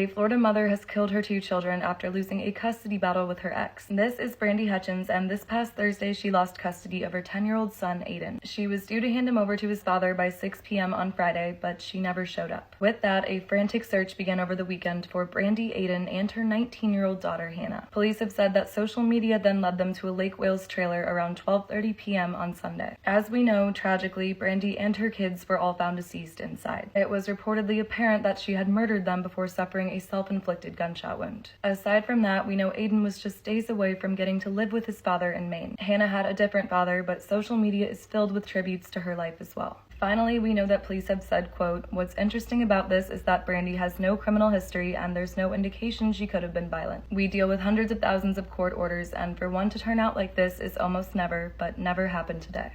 A Florida mother has killed her 2 children after losing a custody battle with her ex. This is Brandy Hutchins, and this past Thursday she lost custody of her 10-year-old son, Aiden. She was due to hand him over to his father by 6 p.m. on Friday, but she never showed up. With that, a frantic search began over the weekend for Brandy, Aiden, and her 19-year-old daughter, Hannah. Police have said that social media then led them to a Lake Wales trailer around 12:30 p.m. on Sunday. As we know, tragically, Brandy and her kids were all found deceased inside. It was reportedly apparent that she had murdered them before suffering a self-inflicted gunshot wound. Aside from that, we know Aiden was just days away from getting to live with his father in Maine. Hannah had a different father, but social media is filled with tributes to her life as well. Finally, we know that police have said, quote, "What's interesting about this is that Brandy has no criminal history and there's no indication she could have been violent. We deal with hundreds of thousands of court orders, and for one to turn out like this is almost never, but never happened today."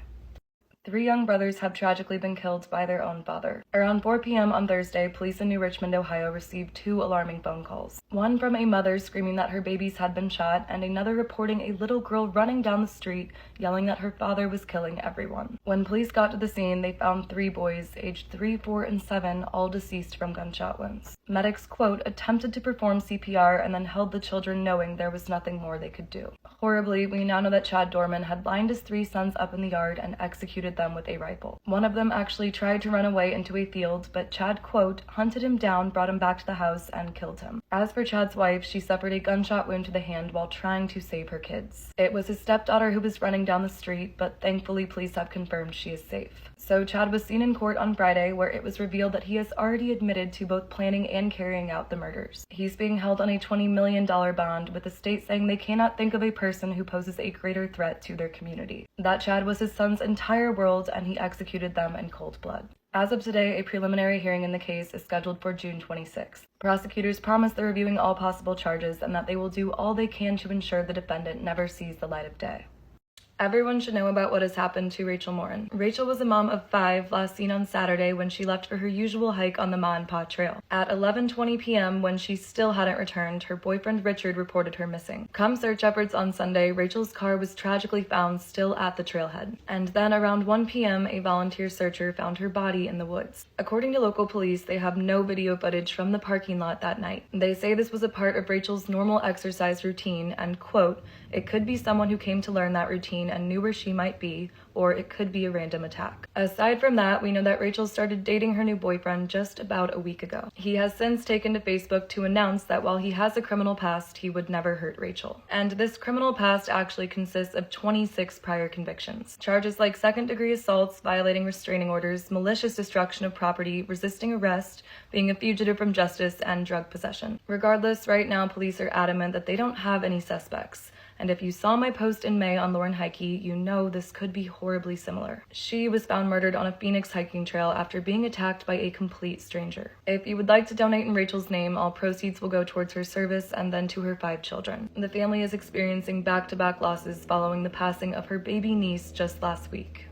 3 young brothers have tragically been killed by their own father. Around 4 p.m. on Thursday, police in New Richmond, Ohio received 2 alarming phone calls. One from a mother screaming that her babies had been shot, and another reporting a little girl running down the street yelling that her father was killing everyone. When police got to the scene, they found 3 boys, aged 3, 4, and 7, all deceased from gunshot wounds. Medics, quote, "attempted to perform CPR and then held the children knowing there was nothing more they could do." Horribly, we now know that Chad Dorman had lined his 3 sons up in the yard and executed them with a rifle. One of them actually tried to run away into a field, but Chad, quote, "hunted him down, brought him back to the house, and killed him." As for Chad's wife, she suffered a gunshot wound to the hand while trying to save her kids. It was his stepdaughter who was running down the street, but thankfully police have confirmed she is safe. So Chad was seen in court on Friday, where it was revealed that he has already admitted to both planning and carrying out the murders. He's being held on a $20 million bond, with the state saying they cannot think of a person who poses a greater threat to their community. That Chad was his son's entire world, and he executed them in cold blood. As of today, a preliminary hearing in the case is scheduled for June 26. Prosecutors promise they're reviewing all possible charges and that they will do all they can to ensure the defendant never sees the light of day. Everyone should know about what has happened to Rachel Morin. Rachel was a mom of 5, last seen on Saturday when she left for her usual hike on the Ma and Pa Trail. At 11:20 p.m., when she still hadn't returned, her boyfriend Richard reported her missing. Come search efforts on Sunday, Rachel's car was tragically found still at the trailhead. And then around 1 p.m., a volunteer searcher found her body in the woods. According to local police, they have no video footage from the parking lot that night. They say this was a part of Rachel's normal exercise routine and, quote, "It could be someone who came to learn that routine and knew where she might be, or it could be a random attack." Aside from that, we know that Rachel started dating her new boyfriend just about a week ago. He has since taken to Facebook to announce that while he has a criminal past, he would never hurt Rachel. And this criminal past actually consists of 26 prior convictions. Charges like second-degree assaults, violating restraining orders, malicious destruction of property, resisting arrest, being a fugitive from justice, and drug possession. Regardless, right now police are adamant that they don't have any suspects. And if you saw my post in May on Lauren Heike, you know this could be horribly similar. She was found murdered on a Phoenix hiking trail after being attacked by a complete stranger. If you would like to donate in Rachel's name, all proceeds will go towards her service and then to her 5 children. The family is experiencing back-to-back losses following the passing of her baby niece just last week.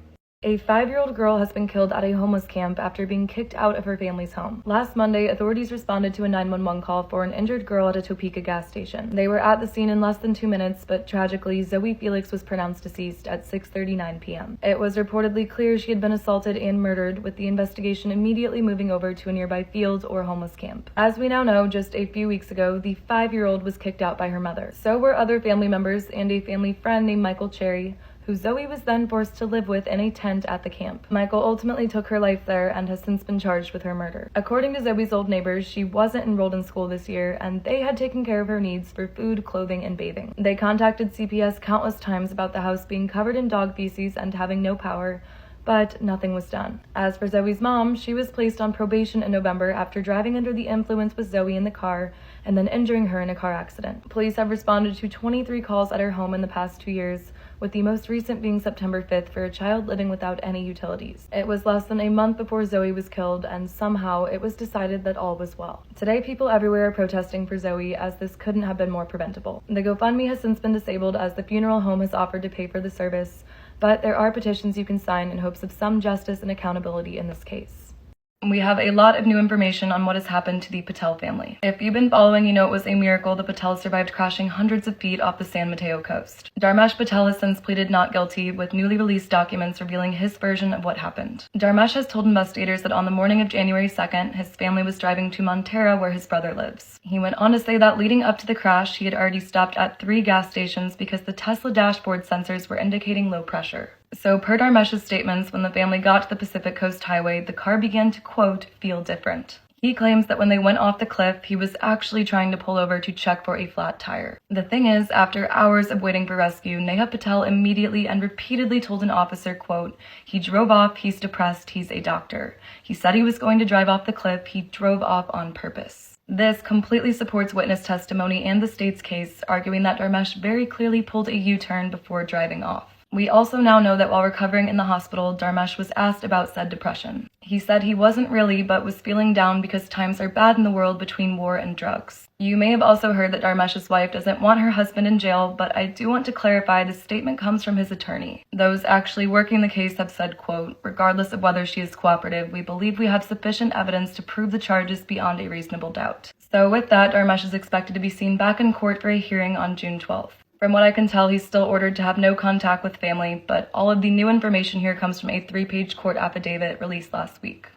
A 5-year-old girl has been killed at a homeless camp after being kicked out of her family's home. Last Monday, authorities responded to a 911 call for an injured girl at a Topeka gas station. They were at the scene in less than 2 minutes, but tragically, Zoe Felix was pronounced deceased at 6:39 p.m. It was reportedly clear she had been assaulted and murdered, with the investigation immediately moving over to a nearby field or homeless camp. As we now know, just a few weeks ago, the 5-year-old was kicked out by her mother. So were other family members and a family friend named Michael Cherry, who Zoe was then forced to live with in a tent at the camp. Michael ultimately took her life there and has since been charged with her murder. According to Zoe's old neighbors, she wasn't enrolled in school this year, and they had taken care of her needs for food, clothing, and bathing. They contacted CPS countless times about the house being covered in dog feces and having no power, but nothing was done. As for Zoe's mom, she was placed on probation in November after driving under the influence with Zoe in the car and then injuring her in a car accident. Police have responded to 23 calls at her home in the past 2 years, with the most recent being September 5th for a child living without any utilities. It was less than a month before Zoe was killed, and somehow it was decided that all was well. Today, people everywhere are protesting for Zoe, as this couldn't have been more preventable. The GoFundMe has since been disabled, as the funeral home has offered to pay for the service, but there are petitions you can sign in hopes of some justice and accountability in this case. We have a lot of new information on what has happened to the Patel family. If you've been following, you know it was a miracle the Patels survived crashing hundreds of feet off the San Mateo coast. Dharmesh Patel has since pleaded not guilty, with newly released documents revealing his version of what happened. Dharmesh has told investigators that on the morning of January 2nd, his family was driving to Montero, where his brother lives. He went on to say that leading up to the crash, he had already stopped at 3 gas stations because the Tesla dashboard sensors were indicating low pressure. So per Dharmesh's statements, when the family got to the Pacific Coast Highway, the car began to, quote, feel different. He claims that when they went off the cliff, he was actually trying to pull over to check for a flat tire. The thing is, after hours of waiting for rescue, Neha Patel immediately and repeatedly told an officer, quote, he drove off, he's depressed, he's a doctor. He said he was going to drive off the cliff, he drove off on purpose. This completely supports witness testimony and the state's case, arguing that Dharmesh very clearly pulled a U-turn before driving off. We also now know that while recovering in the hospital, Dharmesh was asked about said depression. He said he wasn't really, but was feeling down because times are bad in the world between war and drugs. You may have also heard that Dharmesh's wife doesn't want her husband in jail, but I do want to clarify this statement comes from his attorney. Those actually working the case have said, quote, regardless of whether she is cooperative, we believe we have sufficient evidence to prove the charges beyond a reasonable doubt. So with that, Dharmesh is expected to be seen back in court for a hearing on June 12th. From what I can tell, he's still ordered to have no contact with family, but all of the new information here comes from a 3-page court affidavit released last week.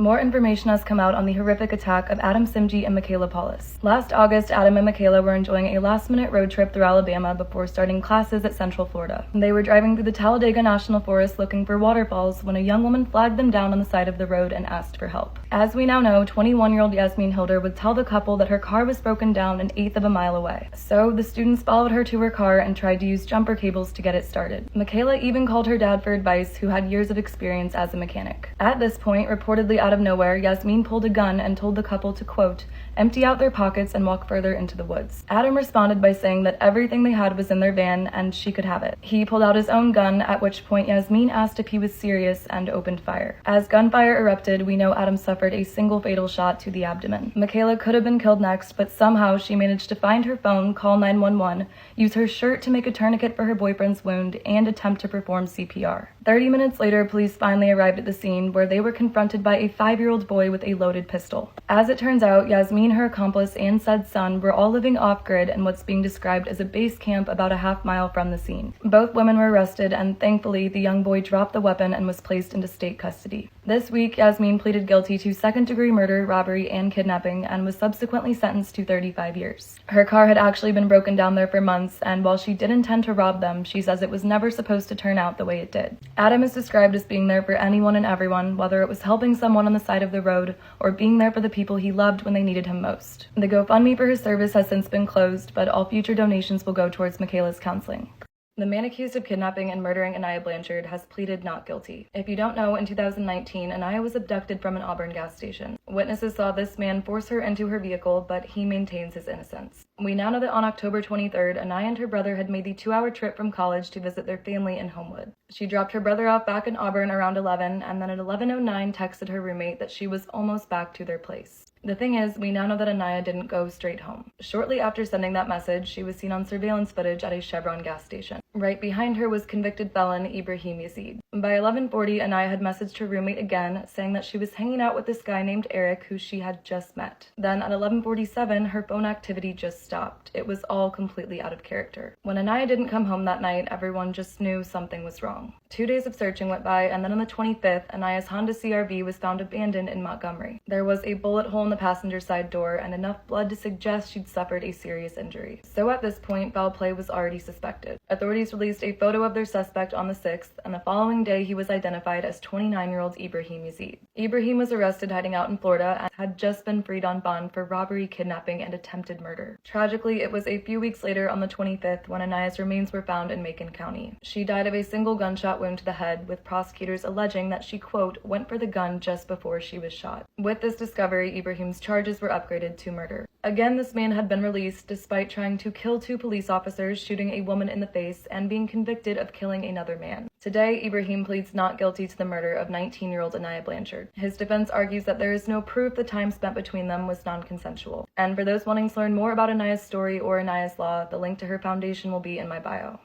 More information has come out on the horrific attack of Adam Simji and Michaela Paulus. Last August, Adam and Michaela were enjoying a last-minute road trip through Alabama before starting classes at Central Florida. They were driving through the Talladega National Forest looking for waterfalls when a young woman flagged them down on the side of the road and asked for help. As we now know, 21-year-old Yasmin Hilder would tell the couple that her car was broken down an eighth of a mile away. So the students followed her to her car and tried to use jumper cables to get it started. Michaela even called her dad for advice, who had years of experience as a mechanic. At this point, reportedly out of nowhere, Yasmin pulled a gun and told the couple to, quote, empty out their pockets and walk further into the woods. Adam responded by saying that everything they had was in their van and she could have it. He pulled out his own gun, at which point Yasmin asked if he was serious and opened fire. As gunfire erupted, we know Adam suffered a single fatal shot to the abdomen. Michaela could have been killed next, but somehow she managed to find her phone, call 911, use her shirt to make a tourniquet for her boyfriend's wound, and attempt to perform CPR. 30 minutes later, police finally arrived at the scene, where they were confronted by a 5-year-old boy with a loaded pistol. As it turns out, Yasmin, her accomplice, and said son were all living off-grid in what's being described as a base camp about a half-mile from the scene. Both women were arrested, and thankfully, the young boy dropped the weapon and was placed into state custody. This week, Yasmin pleaded guilty to second-degree murder, robbery, and kidnapping, and was subsequently sentenced to 35 years. Her car had actually been broken down there for months, and while she did intend to rob them, she says it was never supposed to turn out the way it did. Adam is described as being there for anyone and everyone, whether it was helping someone on the side of the road or being there for the people he loved when they needed him most. The GoFundMe for his service has since been closed, but all future donations will go towards Michaela's counseling. The man accused of kidnapping and murdering Anaya Blanchard has pleaded not guilty. If you don't know, in 2019, Anaya was abducted from an Auburn gas station. Witnesses saw this man force her into her vehicle, but he maintains his innocence. We now know that on October 23rd, Anaya and her brother had made the 2-hour trip from college to visit their family in Homewood. She dropped her brother off back in Auburn around 11, and then at 11:09 texted her roommate that she was almost back to their place. The thing is, we now know that Anaya didn't go straight home. Shortly after sending that message, she was seen on surveillance footage at a Chevron gas station. Right behind her was convicted felon Ibrahim Yazid. By 11:40, Anaya had messaged her roommate again, saying that she was hanging out with this guy named Eric, who she had just met. Then at 11:47, her phone activity just stopped. It was all completely out of character. When Anaya didn't come home that night, everyone just knew something was wrong. 2 days of searching went by, and then on the 25th, Anaya's Honda CR-V was found abandoned in Montgomery. There was a bullet hole in the passenger side door and enough blood to suggest she'd suffered a serious injury. So at this point, foul play was already suspected. Authorities released a photo of their suspect on the 6th, and the following day he was identified as 29-year-old Ibrahim Yazid. Ibrahim was arrested hiding out in Florida and had just been freed on bond for robbery, kidnapping, and attempted murder. Tragically, it was a few weeks later on the 25th when Anaya's remains were found in Macon County. She died of a single gunshot wound to the head, with prosecutors alleging that she, quote, went for the gun just before she was shot. With this discovery, Ibrahim's charges were upgraded to murder. Again, this man had been released despite trying to kill 2 police officers, shooting a woman in the face, and being convicted of killing another man. Today, Ibrahim pleads not guilty to the murder of 19-year-old Anaya Blanchard. His defense argues that there is no proof the time spent between them was non-consensual. And for those wanting to learn more about Anaya's story or Anaya's law, the link to her foundation will be in my bio.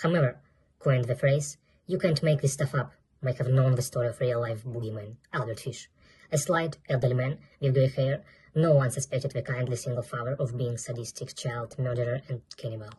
Hammer coined the phrase, "You can't make this stuff up," might have known the story of real-life boogeyman, Albert Fish. A slight elderly man with grey hair, no one suspected the kindly single father of being sadistic child murderer and cannibal.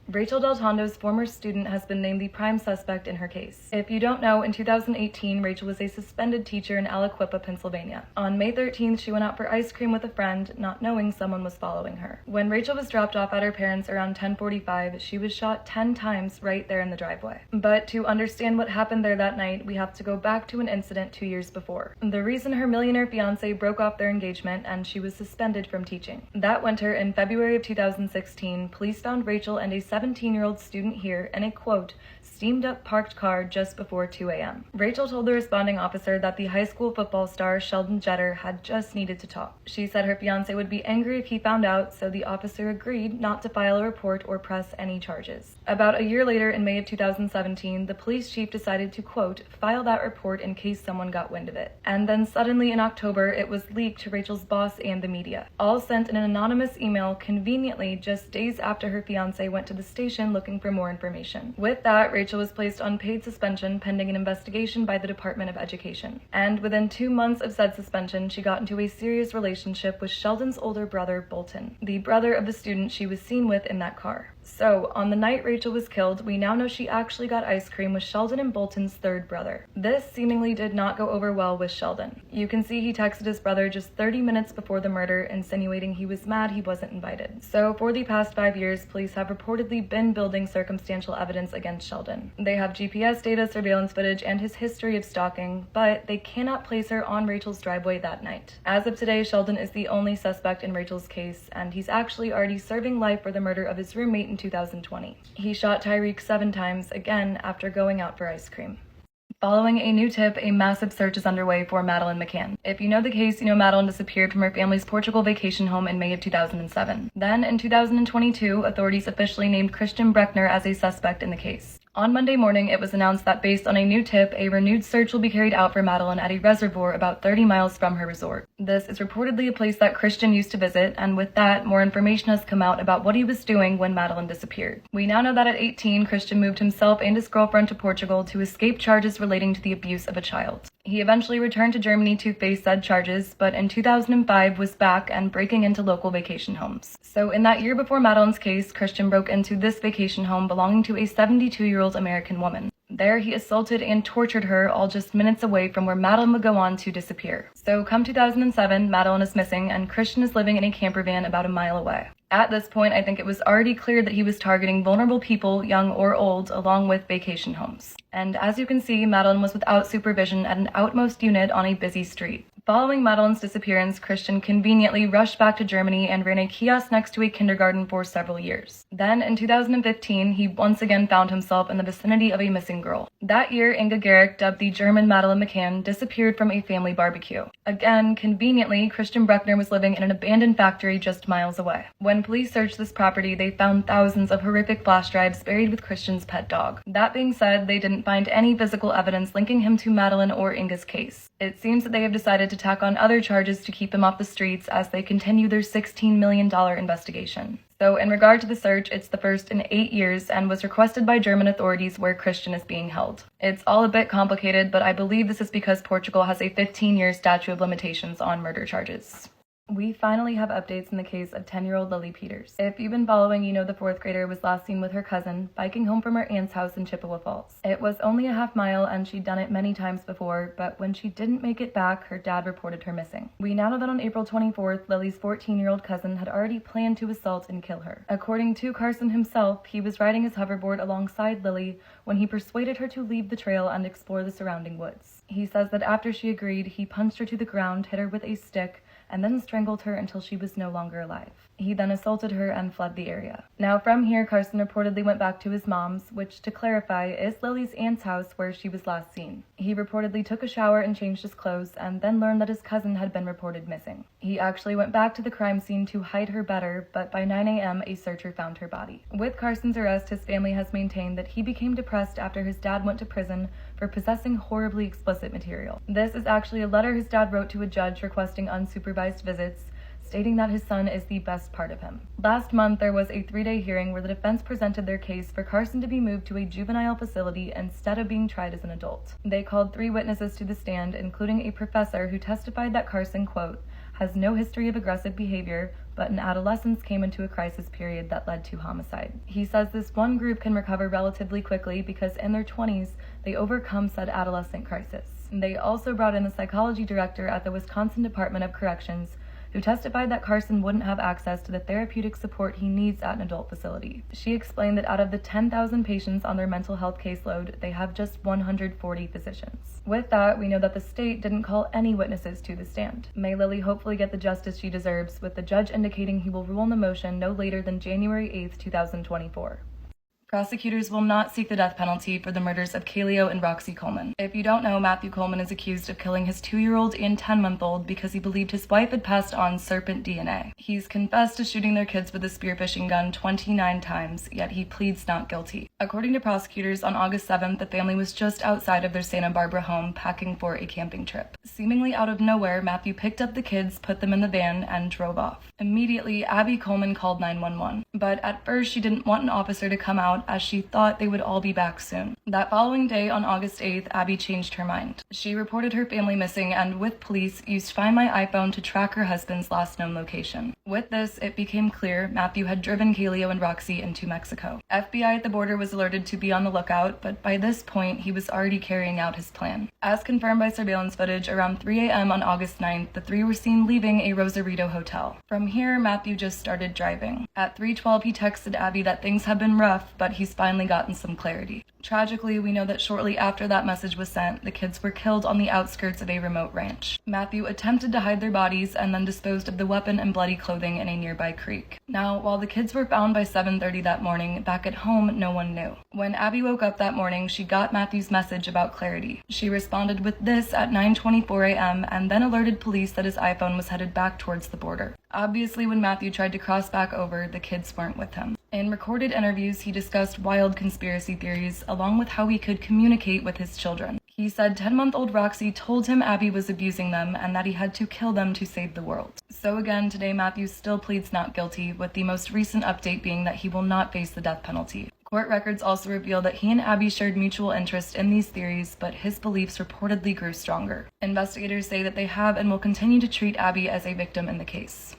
Rachel Del Tondo's former student has been named the prime suspect in her case. If you don't know, in 2018, Rachel was a suspended teacher in Aliquippa, Pennsylvania. On May 13th, she went out for ice cream with a friend, not knowing someone was following her. When Rachel was dropped off at her parents' around 10:45, she was shot 10 times right there in the driveway. But to understand what happened there that night, we have to go back to an incident 2 years before. The reason her millionaire fiancé broke off their engagement and she was suspended from teaching. That winter, in February of 2016, police found Rachel and a 17-year-old student here in a, quote, steamed up parked car just before 2 a.m. Rachel told the responding officer that the high school football star Sheldon Jeter had just needed to talk. She said her fiancé would be angry if he found out, so the officer agreed not to file a report or press any charges. About a year later, in May of 2017, the police chief decided to, quote, file that report in case someone got wind of it. And then suddenly in October, it was leaked to Rachel's boss and the media, all sent in an anonymous email conveniently just days after her fiancé went to the station looking for more information. With that, Rachel was placed on paid suspension pending an investigation by the Department of Education. And within 2 months of said suspension, she got into a serious relationship with Sheldon's older brother, Bolton, the brother of the student she was seen with in that car. So, on the night Rachel was killed, we now know she actually got ice cream with Sheldon and Bolton's third brother. This seemingly did not go over well with Sheldon. You can see he texted his brother just 30 minutes before the murder, insinuating he was mad he wasn't invited. So, for the past 5 years, police have reportedly been building circumstantial evidence against Sheldon. They have GPS data, surveillance footage, and his history of stalking, but they cannot place her on Rachel's driveway that night. As of today, Sheldon is the only suspect in Rachel's case, and he's actually already serving life for the murder of his roommate in 2020. He shot Tyreek 7 times, again after going out for ice cream. Following a new tip, a massive search is underway for Madeleine McCann. If you know the case, you know Madeleine disappeared from her family's Portugal vacation home in May of 2007. Then, in 2022, authorities officially named Christian Breckner as a suspect in the case. On Monday morning, it was announced that based on a new tip, a renewed search will be carried out for Madeleine at a reservoir about 30 miles from her resort. This is reportedly a place that Christian used to visit, and with that, more information has come out about what he was doing when Madeleine disappeared. We now know that at 18, Christian moved himself and his girlfriend to Portugal to escape charges relating to the abuse of a child. He eventually returned to Germany to face said charges, but in 2005 was back and breaking into local vacation homes. So in that year before Madeleine's case, Christian broke into this vacation home belonging to a 72-year-old American woman. There, he assaulted and tortured her, all just minutes away from where Madeleine would go on to disappear. So come 2007, Madeleine is missing, and Christian is living in a camper van about a mile away. At this point, I think it was already clear that he was targeting vulnerable people, young or old, along with vacation homes. And as you can see, Madeleine was without supervision at an outmost unit on a busy street. Following Madeleine's disappearance, Christian conveniently rushed back to Germany and ran a kiosk next to a kindergarten for several years. Then, in 2015, he once again found himself in the vicinity of a missing girl. That year, Inga Garrick, dubbed the German Madeleine McCann, disappeared from a family barbecue. Again, conveniently, Christian Breckner was living in an abandoned factory just miles away. When police searched this property, they found thousands of horrific flash drives buried with Christian's pet dog. That being said, they didn't find any physical evidence linking him to Madeleine or Inga's case. It seems that they have decided to tack on other charges to keep him off the streets as they continue their $16 million investigation. So in regard to the search, it's the first in 8 years and was requested by German authorities where Christian is being held. It's all a bit complicated, but I believe this is because Portugal has a 15-year statute of limitations on murder charges. We finally have updates in the case of 10-year-old Lily Peters. If you've been following, you know the 4th grader was last seen with her cousin, biking home from her aunt's house in Chippewa Falls. It was only a half mile and she'd done it many times before, but when she didn't make it back, her dad reported her missing. We now know that on April 24th, Lily's 14-year-old cousin had already planned to assault and kill her. According to Carson himself, he was riding his hoverboard alongside Lily when he persuaded her to leave the trail and explore the surrounding woods. He says that after she agreed, he punched her to the ground, hit her with a stick, and then strangled her until she was no longer alive. He then assaulted her and fled the area. Now from here, Carson reportedly went back to his mom's, which to clarify is Lily's aunt's house where she was last seen. He reportedly took a shower and changed his clothes and then learned that his cousin had been reported missing. He actually went back to the crime scene to hide her better, but by 9 a.m. a searcher found her body. With Carson's arrest, his family has maintained that he became depressed after his dad went to prison for possessing horribly explicit material. This is actually a letter his dad wrote to a judge requesting unsupervised visits, stating that his son is the best part of him. Last month, there was a 3-day hearing where the defense presented their case for Carson to be moved to a juvenile facility instead of being tried as an adult. They called 3 witnesses to the stand, including a professor who testified that Carson, quote, has no history of aggressive behavior, but in adolescence came into a crisis period that led to homicide. He says this one group can recover relatively quickly because in their 20s, they overcome said adolescent crisis. They also brought in the psychology director at the Wisconsin Department of Corrections, who testified that Carson wouldn't have access to the therapeutic support he needs at an adult facility. She explained that out of the 10,000 patients on their mental health caseload, they have just 140 physicians. With that, we know that the state didn't call any witnesses to the stand. May Lily hopefully get the justice she deserves, with the judge indicating he will rule on the motion no later than January 8th, 2024. Prosecutors will not seek the death penalty for the murders of Kaleo and Roxy Coleman. If you don't know, Matthew Coleman is accused of killing his 2-year-old and 10-month-old because he believed his wife had passed on serpent DNA. He's confessed to shooting their kids with a spearfishing gun 29 times, yet he pleads not guilty. According to prosecutors, on August 7th, the family was just outside of their Santa Barbara home packing for a camping trip. Seemingly out of nowhere, Matthew picked up the kids, put them in the van, and drove off. Immediately, Abby Coleman called 911, but at first she didn't want an officer to come out as she thought they would all be back soon. That following day, on August 8th, Abby changed her mind. She reported her family missing and, with police, used Find My iPhone to track her husband's last known location. With this, it became clear Matthew had driven Kaleo and Roxy into Mexico. FBI at the border was alerted to be on the lookout, but by this point, he was already carrying out his plan. As confirmed by surveillance footage, around 3 a.m. on August 9th, the 3 were seen leaving a Rosarito hotel. From here, Matthew just started driving. At 3:12, he texted Abby that things have been rough, but he's finally gotten some clarity. Tragically, we know that shortly after that message was sent, the kids were killed on the outskirts of a remote ranch. Matthew attempted to hide their bodies and then disposed of the weapon and bloody clothing in a nearby creek. Now, while the kids were found by 7:30 that morning, back at home, no one knew. When Abby woke up that morning, she got Matthew's message about clarity. She responded with this at 9:24 a.m. and then alerted police that his iPhone was headed back towards the border. Obviously, when Matthew tried to cross back over, the kids weren't with him. In recorded interviews, he discussed wild conspiracy theories, along with how he could communicate with his children. He said 10-month-old Roxy told him Abby was abusing them and that he had to kill them to save the world. So again, today Matthew still pleads not guilty, with the most recent update being that he will not face the death penalty. Court records also reveal that he and Abby shared mutual interest in these theories, but his beliefs reportedly grew stronger. Investigators say that they have and will continue to treat Abby as a victim in the case.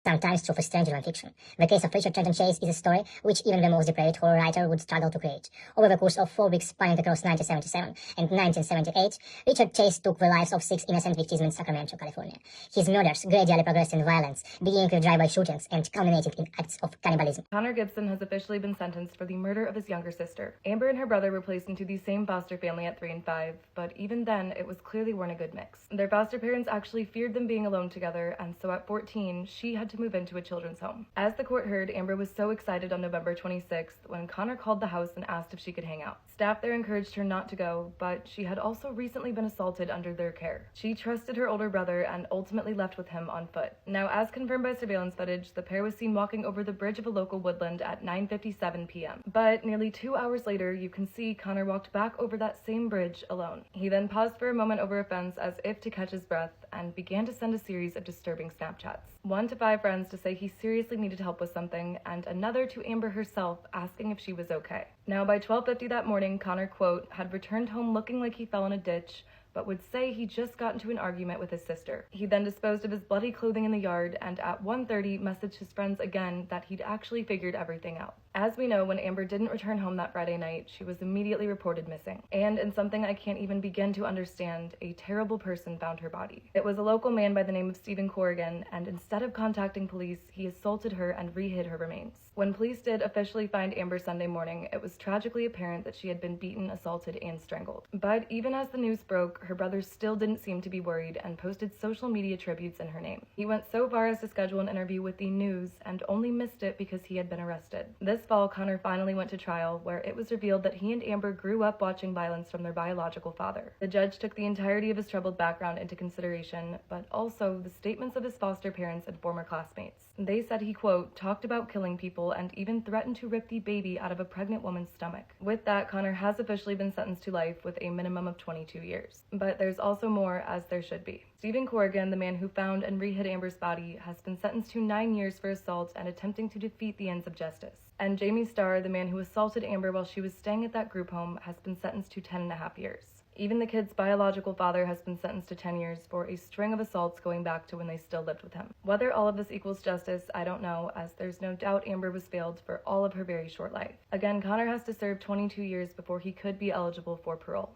Sometimes true for stranger than fiction. The case of Richard Trenton Chase is a story which even the most depraved horror writer would struggle to create. Over the course of 4 weeks spanning across 1977 and 1978, Richard Chase took the lives of 6 innocent victims in Sacramento, California. His murders gradually progressed in violence, beginning with drive-by shootings and culminating in acts of cannibalism. Connor Gibson has officially been sentenced for the murder of his younger sister. Amber and her brother were placed into the same foster family at 3 and 5, but even then, it was clearly weren't a good mix. Their foster parents actually feared them being alone together, and so at 14, she had to move into a children's home. As the court heard, Amber was so excited on November 26th when Connor called the house and asked if she could hang out. Staff there encouraged her not to go, but she had also recently been assaulted under their care. She trusted her older brother and ultimately left with him on foot. Now, as confirmed by surveillance footage, the pair was seen walking over the bridge of a local woodland at 9:57 p.m. But nearly 2 hours later, you can see Connor walked back over that same bridge alone. He then paused for a moment over a fence as if to catch his breath and began to send a series of disturbing Snapchats. 1 to 5 friends to say he seriously needed help with something, and another to Amber herself asking if she was okay. Now, by 12:50 that morning, Connor, quote, had returned home looking like he fell in a ditch, but would say he just got into an argument with his sister. He then disposed of his bloody clothing in the yard and at 1:30 messaged his friends again that he'd actually figured everything out. As we know, when Amber didn't return home that Friday night, she was immediately reported missing. And in something I can't even begin to understand, a terrible person found her body. It was a local man by the name of Stephen Corrigan, and instead of contacting police, he assaulted her and re-hid her remains. When police did officially find Amber Sunday morning, it was tragically apparent that she had been beaten, assaulted, and strangled. But even as the news broke, her brother still didn't seem to be worried and posted social media tributes in her name. He went so far as to schedule an interview with the news and only missed it because he had been arrested. This fall, Connor finally went to trial, where it was revealed that he and Amber grew up watching violence from their biological father. The judge took the entirety of his troubled background into consideration, but also the statements of his foster parents and former classmates. They said he, quote, talked about killing people and even threatened to rip the baby out of a pregnant woman's stomach. With that, Connor has officially been sentenced to life with a minimum of 22 years. But there's also more, as there should be. Stephen Corrigan, the man who found and re-hid Amber's body, has been sentenced to 9 years for assault and attempting to defeat the ends of justice. And Jamie Starr, the man who assaulted Amber while she was staying at that group home, has been sentenced to 10.5 years. Even the kid's biological father has been sentenced to 10 years for a string of assaults going back to when they still lived with him. Whether all of this equals justice, I don't know, as there's no doubt Amber was failed for all of her very short life. Again, Connor has to serve 22 years before he could be eligible for parole.